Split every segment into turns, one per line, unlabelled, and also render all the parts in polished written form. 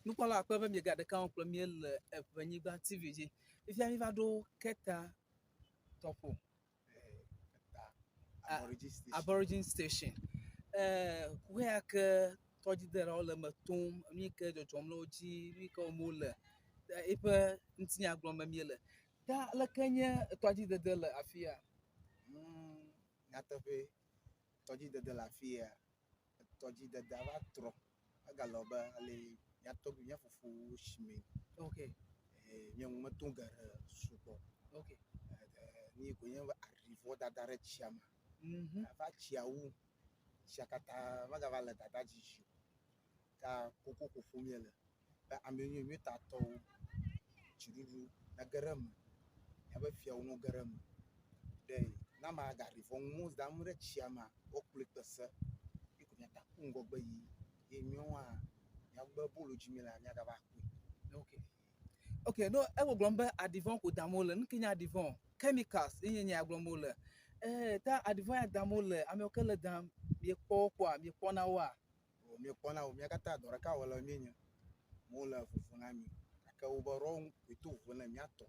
Nous parlons après même regarder quand on premier le Ewenyigba TV dzi. Ifi mi va do Keta Tɔƒo Aborigine station. Where ke Tɔƒodelalawo le me tom, mi ke dzɔdzɔm le wo dzi, mi ke wo le eƒe ŋutinya gblɔm me mi le. Ta leke nye tɔdzidede le afi ya?
Nyateƒe tɔdzidede le afi ya. Tɔdzidede va trɔ egale abe ale nyatɔgbi mia fofowo shime.
Okay.
Mia ŋu meto ge ɖe sugbɔ.
Okay.
Ni ko nye arrivɔ dada ɖe tsia me. Va tsia wu. Tsia katã va gava le dada dzi zi. Ta koko ƒoƒo mie le. Be ame mi ta tɔwo tsiɖuɖu na ge ɖe me. Miabe fiawo no ge ɖe me. Ɖe na ma ga arrivɔ ŋu dam ɖe tsia me wo kplɔe kpese. Iko mia ta ku ŋgɔgbe yi. Ye miawoa miagbe bolo dzi mi la miagava ku.
Okay. Okay, no, ewo gblɔm be aɖivɔ ko dam wole, nu ke nye aɖivɔ? Chemicals ye nye gblɔm wole. Ta aɖivɔ ya dam wole, amewo ke le dam, miekpɔ kɔa, miekpɔna woa?
Miekpɔna wo, mia katã dɔ ɖeka wɔle mienye. Mo le vovo na mi. Gake wo be rɔ to vovo na miatɔ.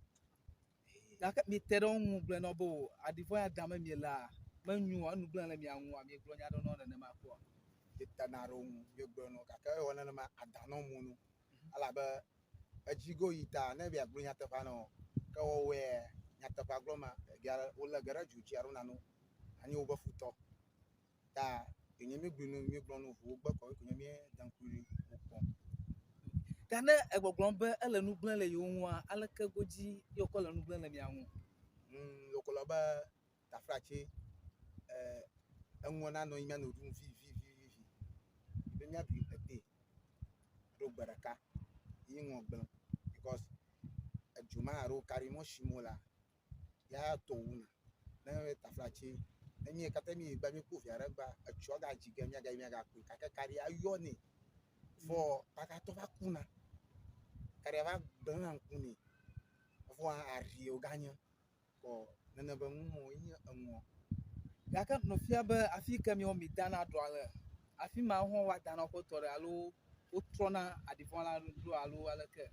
Gake mi te ɖe ŋu gblɔ na be aɖivɔ ya dam mi la, menyo, enu gblẽ le mia ŋu, mi gblɔ nya ɖe nɔ nenema kɔa.
Tena ɖe ŋu, mi gblɔ no, gake ewɔ nenema adanɔ mo no. Alabe edzigo yi ta ne bia gblɔ nyateƒea no, ke wɔwɔe nyateƒea gblɔ ma, wo le ge ɖe dzo dzi alo nano. Ani wo be futɔ. Ta enye mi gblɔ no vo gbe kɔ ko nye mi dankui wokɔ.
Ta ne egbɔgblɔm be ele nu gblẽ le yewo ŋua, aleke godzi ye wokɔ le nu gblẽ le mia ŋu?
Lokolo be taflatse eŋua na nɔ mia no ɖum vi. Be mia bi ete. Ɖo gbe ɖeka. Yi ŋɔ gblẽ. Because edzoma aro karimo shimo la. Ya to wuna. Ne taflatse ne mi katã mi gba mi ku via ɖe gba etsɔ ga dzi ge miaga ku. Kake kari ayɔ ne. Fɔ pakato va kuna. Kari va gblẽ ŋku ne. Fɔ ari o ganye. Ko nene be ŋu nye eŋu.
Gake nɔfia be afi ke mi mi dana ɖɔa le. Afi ma ho wa dana ƒe tɔ ɖe alo wotrɔna aɖivɔ la ɖo alo aleke.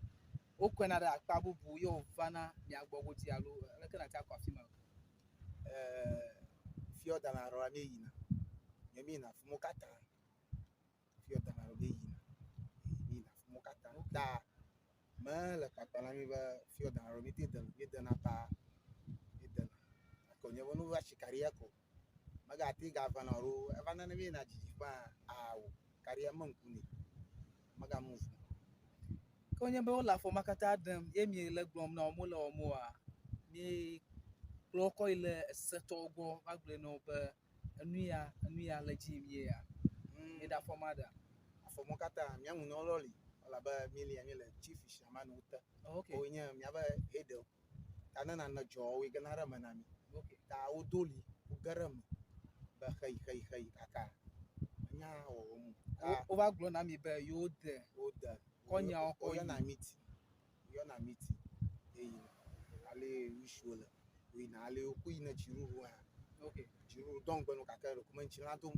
Wokɔna ɖe akpa bubu ye wovana mia gbɔ godzi alo aleke na ta kɔ afi ma.
Fia dana ɖɔa mi yina. Mi yina fu mo katã. Fia dana ɖɔ mi yina. Mi yina fu mo katã. Ta me le kpakpa na mi be fia dana ɖɔ mi dena pa. Mi dena. Ko nye be no va shikaria ko. Magati gavana ro evana ne mi na dzidzi pa awo. Karia menku ne. Maga move.
Ko nye be wo le afɔ ma katã ɖem ye mi le gblɔm na wo le wɔmoa, mi kplɔ kɔ yi le esetɔwo gbɔ va gblɔ na wo be enu ya le dzi mi ya. Mi da afɔ ma da.
Afɔ mo katã mia ŋu no lɔli. Wala be mi le chief shaman ute.
Okay.
O nye mia be hedo. Ta ne na dzɔ wo gena re me na mi.
Okay.
Ta wo doli wo gerem be hei kaka. Nya wo mu.
O va gblɔ na mi be yo de. Kɔnya
o yana meeting. Yana meeting. Ale wisho le. We na ale o ku ina chiru ha.
Okay.
Chiru don gbe no kaka ro kuma nchila dom.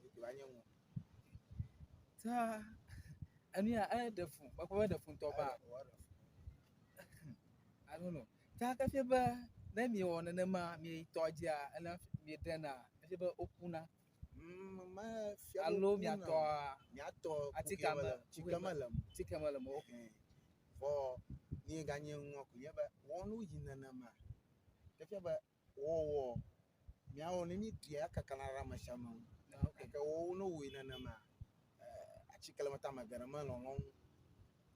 E ba nye mu.
Ta enu ya de fun, ba ko de fun to ba. I don't know. Ta ka fie be na mi wɔ nenema mi tɔdzia ele mi dena. Fie be okuna.
Ma fia
alo miatɔ
tikeme le mo. Vɔ ni ganye ŋu ko nye be wɔnu yi nenema. Fie be wɔwɔ miawo ne mi dia kakana ra mashama. Ke wo no wo nenema. Atsikele mata magana ma lɔlɔ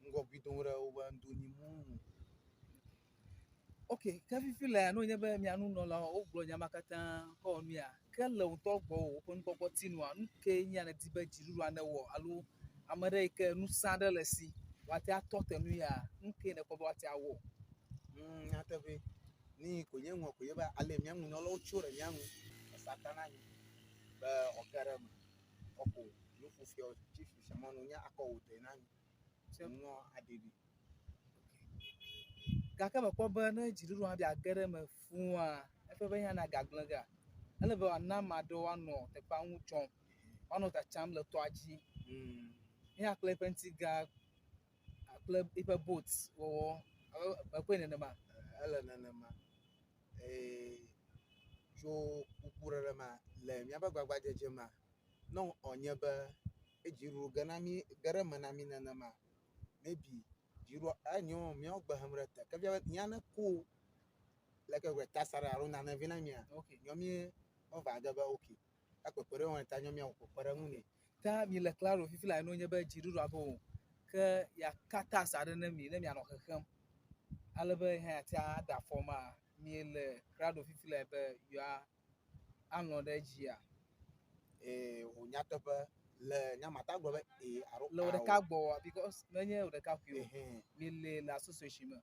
ŋgɔ bidon re wo be ndoni mu.
Okay, ke fifi le no nye be mia nu nɔla wo gblɔ nya ma katã ko nu ya. Ke le ŋutɔ gbɔ wo ƒe nukpɔkpɔ tinua nu ke nya ne di be dziɖuɖua ne wɔ alo ame ɖe ke nusa ɖe le si wate atɔ te nu ya nu ke ne kɔ be wate awɔ.
Nyateƒe ni ko nye ŋu ko ye be ale mia ŋu nɔlawo tso ɖe mia ŋu satana nyi be okere me oko nu fufia chief shaman nya akɔ wo te na mi. Se ŋu adedi.
Gake me kpɔ be ne dziɖuɖua bi age ɖe me fua eƒe be nya na gagblẽ ga. Ele be ana maɖewo anɔ teƒea ŋu dzɔm. Woanɔ tsatsam le tɔa dzi. Ya kple ƒe ŋuti ga kple eƒe boats wɔwɔ ekɔe nenema.
Ele nenema. Tso kuku ɖe ma le míaƒe gbagbadzedze ma ne wònye be edziɖuɖu ge ɖe me na mí nenema maybe dziɖuɖu enyo míawo gbe hem ɖe te ke fia be nya ne ko leke wòta sa ɖe alo nane vi na mía nyɔ mí ova ge be ok ekpekpe ɖe wɔn ta nyɔ mía wò kpekpe ɖe ŋu nɛ.
Ta mi le klaro fifi la enyo nye be dziɖuɖua be o ke yakata sa ɖe ne mi ne mianɔ xexem ale be hã ate ada fɔma mi le krado fifi la be yoa anɔ ɖe dzia.
Wò nyateƒe le nyamata gblɔ be alo
le wò ɖeka gbɔ because menye wò ɖeka ƒi o mi le association me.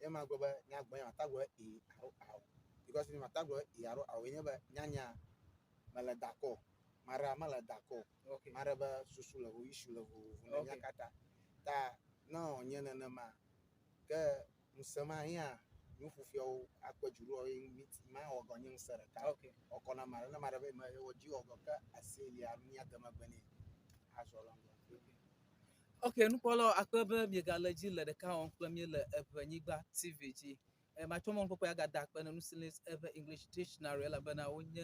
Ye ma gblɔ be nyagblɔ nyamata gblɔ be alo awo because nyamata gblɔ be alo awo nye be nyanya mele d'accord mara mele d'accord mara be susu le ho issue le vovovo le nya katã ta ne wònye nenema ke ŋusẽ ma hã nuƒoƒiawo akpe dziɖuɖuawo miti ma wɔgɔ nye ŋusẽ ɖeka wòkɔna ma ɖe ne ma ɖe be wòdzi wɔgɔ ke aselia mía demegbe nɛ azɔ le ŋgɔ.
Nukpɔlawo akpe be miegale dzi le ɖeka wɔm kple mi le Ewenyigba TV dzi. Matsɔ mɔ nukpɔkpɔ agada akpe ne Nusilings eve English Dictionary elabena wonye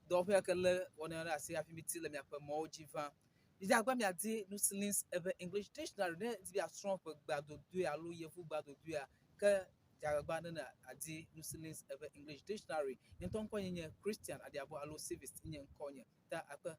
dɔwɔƒe ke le wɔna ɖe asi hafi mi ti le miaƒe mɔwo dzi va. Didi agba miadi Nusilings eve English Dictionary ne di biasrɔ̃ ƒe gbadodoe alo yevu gbadodoea ke dzagagba ne adi Nusilings eve English Dictionary. Nye ŋutɔ ŋkɔ nye Christian Adiabo alo Civis nye ŋkɔ nye ta akpe